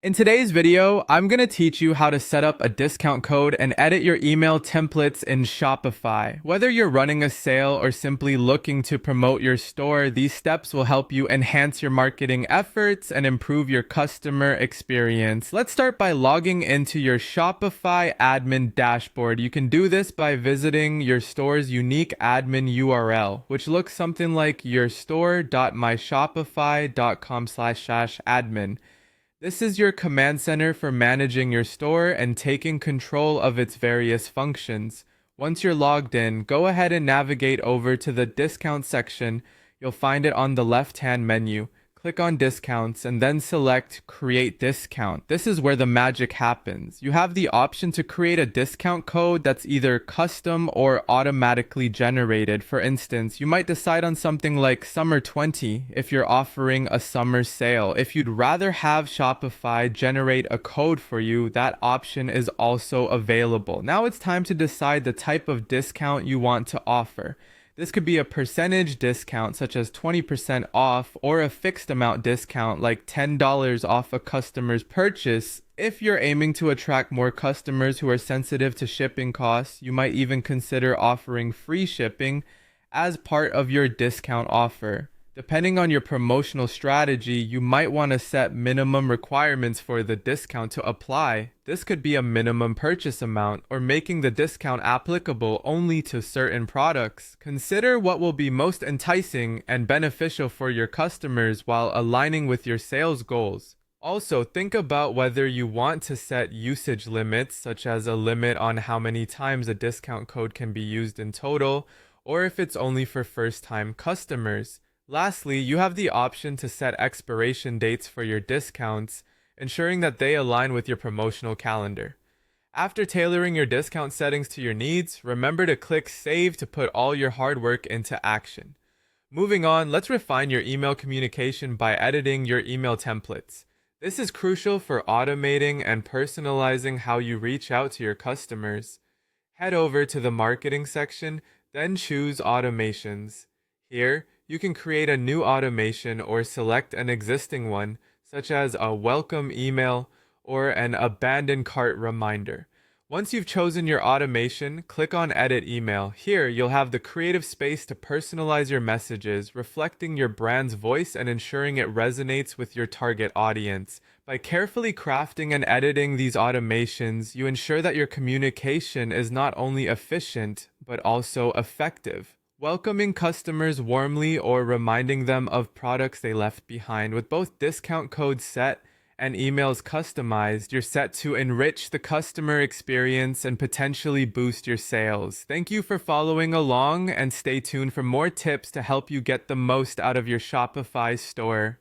In today's video, I'm going to teach you how to set up a discount code and edit your email templates in Shopify. Whether you're running a sale or simply looking to promote your store, these steps will help you enhance your marketing efforts and improve your customer experience. Let's start by logging into your Shopify admin dashboard. You can do this by visiting your store's unique admin URL, which looks something like yourstore.myshopify.com/admin. This is your command center for managing your store and taking control of its various functions. Once you're logged in, go ahead and navigate over to the discount section. You'll find it on the left-hand menu. Click on discounts and then select create discount. This is where the magic happens. You have the option to create a discount code that's either custom or automatically generated. For instance, you might decide on something like summer 20 if you're offering a summer sale. If you'd rather have Shopify generate a code for you, that option is also available. Now it's time to decide the type of discount you want to offer. This could be a percentage discount such as 20% off or a fixed amount discount like $10 off a customer's purchase. If you're aiming to attract more customers who are sensitive to shipping costs, you might even consider offering free shipping as part of your discount offer. Depending on your promotional strategy, you might want to set minimum requirements for the discount to apply. This could be a minimum purchase amount or making the discount applicable only to certain products. Consider what will be most enticing and beneficial for your customers while aligning with your sales goals. Also, think about whether you want to set usage limits, such as a limit on how many times a discount code can be used in total, or if it's only for first-time customers. Lastly, you have the option to set expiration dates for your discounts, ensuring that they align with your promotional calendar. After tailoring your discount settings to your needs, remember to click Save to put all your hard work into action. Moving on, let's refine your email communication by editing your email templates. This is crucial for automating and personalizing how you reach out to your customers. Head over to the marketing section, then choose automations. Here, you can create a new automation or select an existing one, such as a welcome email or an abandoned cart reminder. Once you've chosen your automation, click on Edit Email. Here, you'll have the creative space to personalize your messages, reflecting your brand's voice and ensuring it resonates with your target audience. By carefully crafting and editing these automations, you ensure that your communication is not only efficient, but also effective. Welcoming customers warmly or reminding them of products they left behind. With both discount codes set and emails customized, you're set to enrich the customer experience and potentially boost your sales. Thank you for following along and stay tuned for more tips to help you get the most out of your Shopify store.